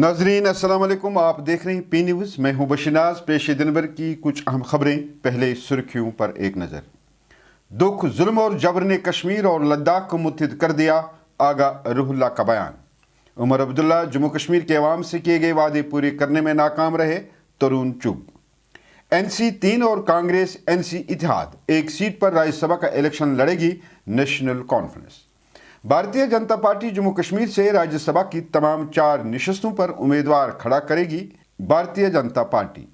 नाजरीन अस्सलाम वालेकुम। आप देख रहे हैं पी न्यूज़। मैं हूं बशीनाज। पेश दिन भर की कुछ अहम खबरें। पहले सुर्खियों पर एक नज़र। दुख, जुल्म और जबर ने कश्मीर और लद्दाख को मुत्तहिद कर दिया, आगा रूहुल्लाह का बयान। उमर अब्दुल्ला जम्मू कश्मीर के अवाम से किए गए वादे पूरे करने में नाकाम रहे, तरुण चुग। NC-3 और कांग्रेस NC इत्तेहाद एक सीट पर राज्यसभा का इलेक्शन लड़ेगी, national conference. Bharatiya Janata party Jammu Kashmir से राज्यसभा की तमाम 4 निशस्तों पर उम्मीदवार खड़ा करेगी। भारतीय जनता पार्टी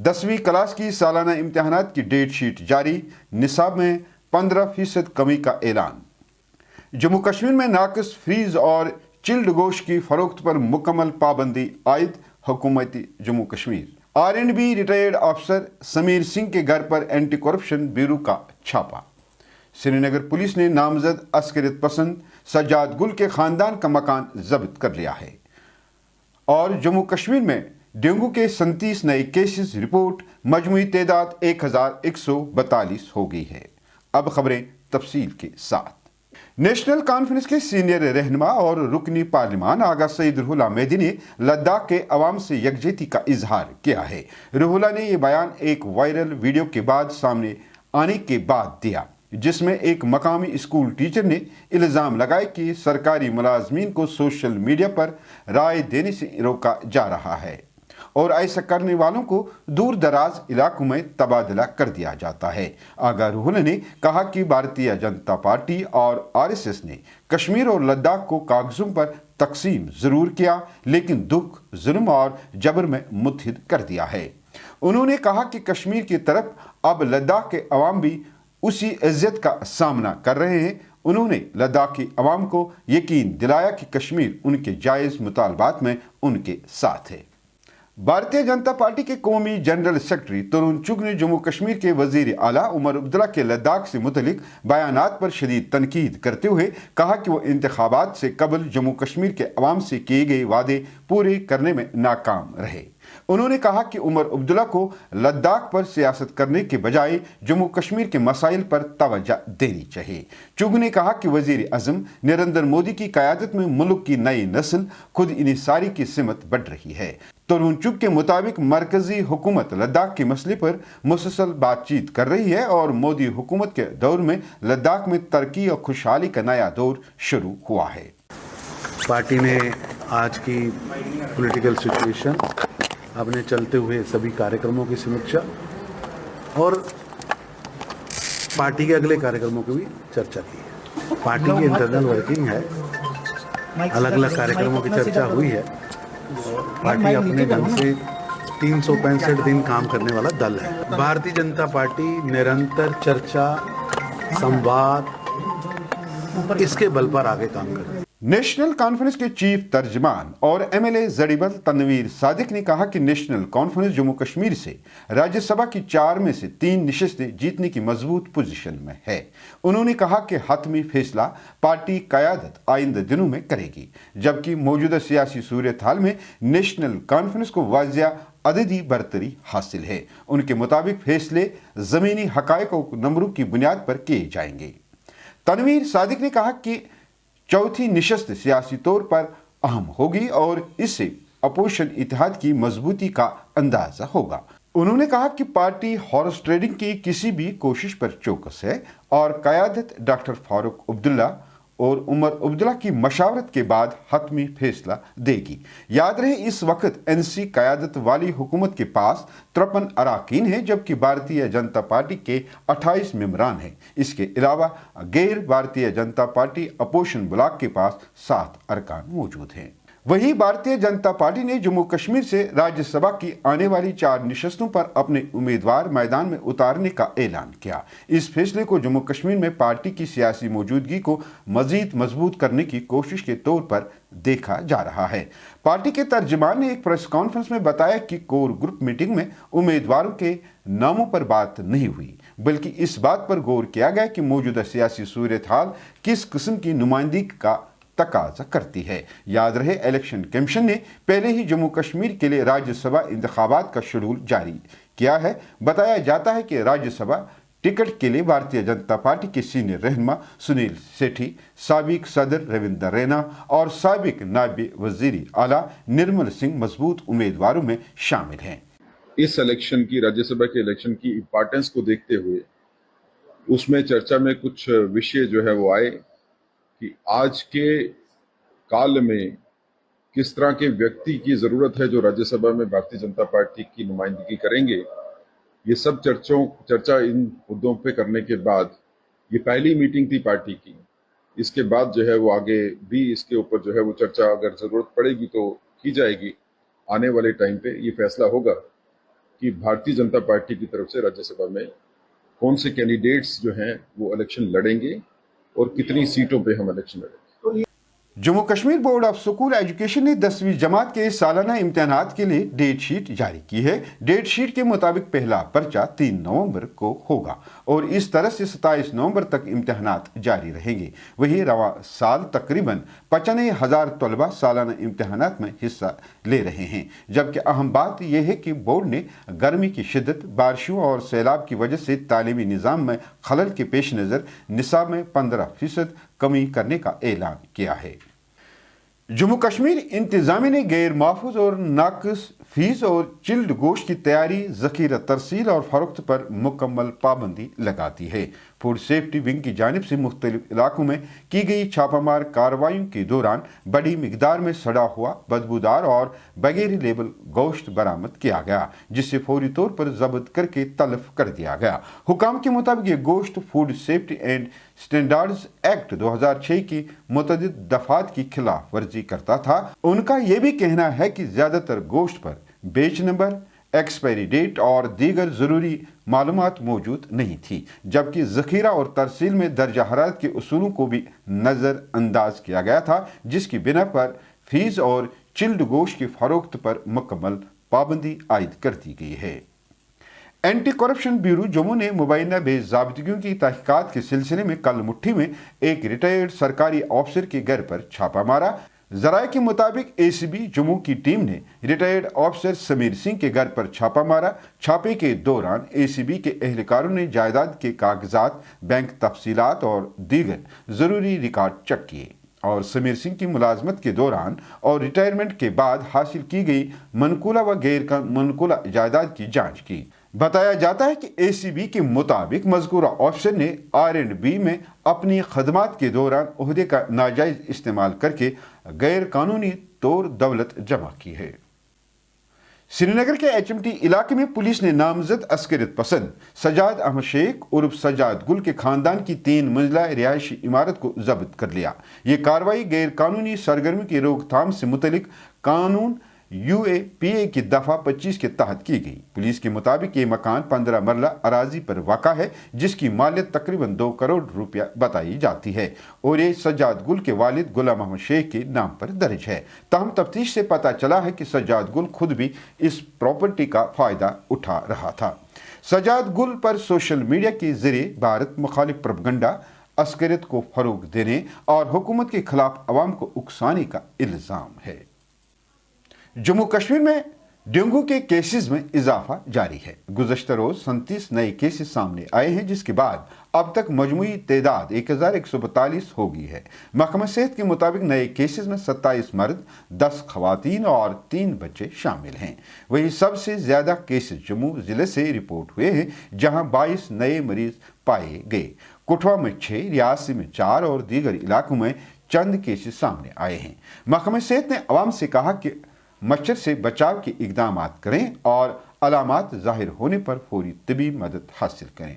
10वीं क्लास की सालाना इम्तिहानात की डेट शीट जारी, निसाब में 15% कमी का ऐलान। जम्मू कश्मीर में नाकस फ्रीज और चिल्ड गोश्त की फरोख्त पर मुकम्मल पाबंदी आयद, हुकूमती जम्मू कश्मीर। R&B रिटायर्ड अफसर समीर सिंह के घर पर एंटी करप्शन ब्यूरो का छापा। श्रीनगर पुलिस ने नामजद अस्करियत पसंद सज्जाद गुल के खानदान का मकान जब्त कर लिया है। और जम्मू कश्मीर में डेंगू के 37 नए केसेस रिपोर्ट, मजमूई तादाद 1142 हो गई है। अब खबरें तफसील के साथ। नेशनल कॉन्फ्रेंस के सीनियर रहनुमा और रुकनी पार्लिमान आगा सईद रूहुल्लाह मेहदी ने लद्दाख के अवाम से यकजहती का इजहार किया है। रूहुल्लाह ने यह बयान एक वायरल वीडियो के बाद सामने आने के बाद दिया, जिसमें एक मकामी स्कूल टीचर ने इल्ज़ाम लगाया कि सरकारी मुलाजमीन को सोशल मीडिया पर राय देने से रोका जा रहा है और ऐसा करने वालों को दूर दराज इलाकों में तबादला कर दिया जाता है। आगा रूहुल्लाह ने कहा कि भारतीय जनता पार्टी और RSS ने कश्मीर और लद्दाख को कागजों पर तकसीम ज़रूर किया, लेकिन दुख, जुल्म और जबर में मुत्तहिद कर दिया है। उन्होंने कहा कि कश्मीर की तरफ अब लद्दाख के अवाम भी उसी इज्जत का सामना कर रहे हैं। उन्होंने लद्दाख की अवाम को यकीन दिलाया कि कश्मीर उनके जायज़ मुतालबात में उनके साथ है। भारतीय जनता पार्टी के कौमी जनरल सेक्रेटरी तरुण चुग ने जम्मू कश्मीर के वजीर आला उमर अब्दुल्ला के लद्दाख से मुतलिक बयानात पर शदीद तनकीद करते हुए कहा कि वो इंतखाबात से कबल जम्मू कश्मीर के अवाम से किए गए वादे पूरे करने में नाकाम रहे। उन्होंने कहा कि उमर अब्दुल्ला को लद्दाख पर सियासत करने के बजाय जम्मू कश्मीर के मसाइल पर तवज्जो देनी चाहिए। चुग ने कहा कि वजीर आज़म नरेंद्र मोदी की क़यादत में मुल्क की नई नस्ल खुद इन्हिसारी की सिमत बढ़ रही है। तरुण चुग के मुताबिक मरकजी हुकूमत लद्दाख के मसले पर मुसलसल बातचीत कर रही है और मोदी हुकूमत के दौर में लद्दाख में तरक्की और खुशहाली का नया दौर शुरू हुआ है। पार्टी ने आज की पॉलिटिकल सिचुएशन, अपने चलते हुए सभी कार्यक्रमों की समीक्षा और पार्टी के अगले कार्यक्रमों की भी चर्चा की है। पार्टी की इंटरनल वर्किंग है, अलग अलग कार्यक्रमों की चर्चा हुई है। पार्टी अपने ढंग से 365 दिन काम करने वाला दल है। भारतीय जनता पार्टी निरंतर चर्चा, संवाद, इसके बल पर आगे काम कर रही है। नेशनल कॉन्फ्रेंस के चीफ तर्जमान और MLA जड़ीबल तनवीर सादिक ने कहा कि नेशनल कॉन्फ्रेंस जम्मू कश्मीर से राज्यसभा की 4 में से 3 निशस्तें जीतने की मजबूत पोजीशन में है। उन्होंने कहा कि हतमी फैसला पार्टी क़यादत आइंदा दिनों में करेगी, जबकि मौजूदा सियासी सूरत हाल में नेशनल कॉन्फ्रेंस को वाजिया अददी बरतरी हासिल है। उनके मुताबिक फैसले ज़मीनी हक़ाइक़ और नंबरों की बुनियाद पर किए जाएंगे। तनवीर सादिक ने कहा कि चौथी निशस्त सियासी तौर पर अहम होगी और इससे अपोजिशन इत्तेहाद की मजबूती का अंदाजा होगा। उन्होंने कहा कि पार्टी हॉर्स ट्रेडिंग की किसी भी कोशिश पर चौकस है और क़यादत डॉक्टर फारूक अब्दुल्ला और उमर अब्दुल्ला की मशावरत के बाद हतमी फैसला देगी। याद रहे, इस वक्त NC क़यादत वाली हुकूमत के पास 53 अराकीन हैं, जबकि भारतीय जनता पार्टी के 28 मेंबरान हैं। इसके अलावा गैर Bharatiya Janata party opposition block के पास 7 अरकान मौजूद हैं। वहीं भारतीय जनता पार्टी ने जम्मू कश्मीर से राज्यसभा की आने वाली 4 निशस्तों पर अपने उम्मीदवार मैदान में उतारने का ऐलान किया। इस फैसले को जम्मू कश्मीर में पार्टी की सियासी मौजूदगी को मजीद मजबूत करने की कोशिश के तौर पर देखा जा रहा है। पार्टी के तर्जमान ने एक प्रेस कॉन्फ्रेंस में बताया कि कोर ग्रुप मीटिंग में उम्मीदवारों के नामों पर बात नहीं हुई, बल्कि इस बात पर गौर किया गया कि मौजूदा सियासी सूरत हाल किस किस्म की नुमाइंदगी का तकाजा करती है। याद रहे, इलेक्शन कमीशन ने पहले ही जम्मू कश्मीर के लिए राज्यसभा इंतखाबात का शेड्यूल जारी किया है। बताया जाता है कि राज्यसभा टिकट के लिए भारतीय जनता पार्टी के सीनियर रहनुमा सुनील सेठी, साबिक सदर रविंद्र रैना और साबिक नायब वजीर आला निर्मल सिंह मजबूत उम्मीदवारों में शामिल हैं। इस इलेक्शन की, राज्यसभा के इलेक्शन की इम्पोर्टेंस को देखते हुए उसमें चर्चा में कुछ विषय जो है वो आए कि आज के काल में किस तरह के व्यक्ति की जरूरत है जो राज्यसभा में भारतीय जनता पार्टी की नुमाइंदगी करेंगे। ये सब चर्चा इन मुद्दों पे करने के बाद ये पहली मीटिंग थी पार्टी की। इसके बाद जो है वो आगे भी इसके ऊपर जो है वो चर्चा अगर जरूरत पड़ेगी तो की जाएगी। आने वाले टाइम पे ये फैसला होगा कि भारतीय जनता पार्टी की तरफ से राज्यसभा में कौन से कैंडिडेट्स जो हैं वो इलेक्शन लड़ेंगे और कितनी सीटों पे हम इलेक्शन लड़ेंगे। Jammu Kashmir board of school education ने 10वीं जमात के सालाना इम्तहानात के लिए डेट शीट जारी की है। डेट शीट के मुताबिक पहला पर्चा 3 नवंबर को होगा और इस तरह से 27 नवंबर तक इम्तहानात जारी रहेंगे। वहीं रवा साल तकरीबन 95,000 तलबा सालाना इम्तहानात में हिस्सा ले रहे हैं। जबकि अहम बात यह है कि बोर्ड ने गर्मी की शिद्दत, बारिशों और सैलाब की वजह से तालीमी निज़ाम में खलल के पेश नज़र निसाब में 15% कमी करने का ऐलान किया है। जम्मू कश्मीर इंतजामिया ने गैर महफूज और नाक़िस फीस और चिल्ड गोश्त की तैयारी, ज़ख़ीरा, तरसील और फ़रोख्त पर मुकम्मल पाबंदी लगा दी है। फूड सेफ्टी विंग की जानिब से मुख्तलिफ इलाकों में की गई छापामार कार्रवाइयों के दौरान बड़ी मिकदार में सड़ा हुआ, बदबूदार और बगैर लेबल गोश्त बरामद किया गया, जिसे फौरी तौर पर जब्त करके तलब कर दिया गया। हुकाम के मुताबिक ये गोश्त food safety and standards act 2006 की मुतअद्दिद दफात की खिलाफ वर्जी करता था। उनका यह भी कहना है कि ज़्यादातर गोश्त पर बेच नंबर, एक्सपायरी डेट और दीगर ज़रूरी मालूमात मौजूद नहीं थी, जबकि ज़ख़ीरा और तरसील में दर्जा हरारत के उसूलों को भी नज़रअंदाज किया गया था, जिसकी बिना पर फीस और चिल्ड गोश्त की फ़रोख्त पर मुकम्मल पाबंदी आयद कर दी गई है। एंटी करप्शन ब्यूरो जम्मू ने मुबैना बेज़ाब्तियों की तहकीकात के सिलसिले में कल मुट्ठी में एक रिटायर्ड सरकारी अफसर के घर पर छापा मारा। ज़राए के मुताबिक ACB जम्मू की टीम ने रिटायर्ड अफसर समीर सिंह के घर पर छापा मारा। छापे के दौरान ACB के एहलकारों ने जायदाद के कागजात, बैंक तफसीलात और दीगर ज़रूरी रिकॉर्ड चेक किए और समीर सिंह की मुलाजमत के दौरान और रिटायरमेंट के बाद हासिल की गई मनकूला व गैर मनकूला जायदाद की जाँच की। बताया जाता है कि ACB के मुताबिक मज़कूरा अफसर ने R&B में अपनी खदमात के दौरान ओहदे का नाजायज़ इस्तेमाल करके गैर कानूनी तौर दौलत जमा की है। श्रीनगर के HMT इलाके में पुलिस ने नामजद अस्करियत पसंद सजाद अहमद शेख उर्फ सजाद गुल के खानदान की 3 मंजिला रिहायशी इमारत को जब्त कर लिया। ये कार्रवाई गैर कानूनी सरगर्मी की रोकथाम से मुतलिक कानून UAPA की दफ़ा 25 के तहत की गई। पुलिस के मुताबिक ये मकान 15 मरला अराजी पर वाक़ा है, जिसकी मालियत तकरीबन 2 करोड़ रुपया बताई जाती है और ये सजाद गुल के वालिद गुलाम अहमद शेख के नाम पर दर्ज है। ताहम तफ्तीश से पता चला है कि सजाद गुल खुद भी इस प्रॉपर्टी का फ़ायदा उठा रहा था। सजाद गुल पर सोशल मीडिया के ज़रिए भारत मुखालिफ प्रोपगंडा, अस्करियत को फ़रोग़ देने और हुकूमत के खिलाफ अवाम को उकसाने का इल्ज़ाम है। जम्मू कश्मीर में डेंगू के केसेस में इजाफा जारी है। गुज़श्ता रोज़ 37 नए केसेस सामने आए हैं, जिसके बाद अब तक मजमूई तादाद 1142 हो गई है। महकमा सेहत के मुताबिक नए केसेस में 27 मर्द, 10 खवातीन और 3 बच्चे शामिल हैं। वहीं सबसे ज़्यादा केसेस जम्मू ज़िले से रिपोर्ट हुए हैं, जहां 22 नए मरीज पाए गए। कुठवा में 6, रियासी में 4 और दीगर इलाकों में चंद केसेस सामने आए हैं। महकमा सेहत ने अवाम से कहा कि मच्छर से बचाव के इक़दाम करें और अलामात ज़ाहिर होने पर फौरी तबी मदद हासिल करें।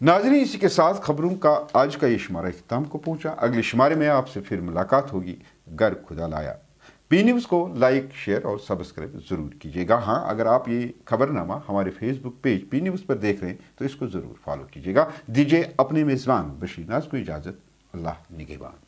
नाज़रीन, इसी के साथ खबरों का आज का ये शुमारा इख्तिताम को पहुँचा। अगले शुमारे में आपसे फिर मुलाकात होगी। गर खुदा लाया। P न्यूज़ को लाइक, शेयर और सब्सक्राइब ज़रूर कीजिएगा। हाँ, अगर आप ये खबरनामा हमारे फेसबुक पेज P न्यूज़ पर देख रहे हैं तो इसको ज़रूर फॉलो कीजिएगा। दीजिए अपने मेज़बान बशीर नाज़ को इजाज़त। अल्लाह निगहबान।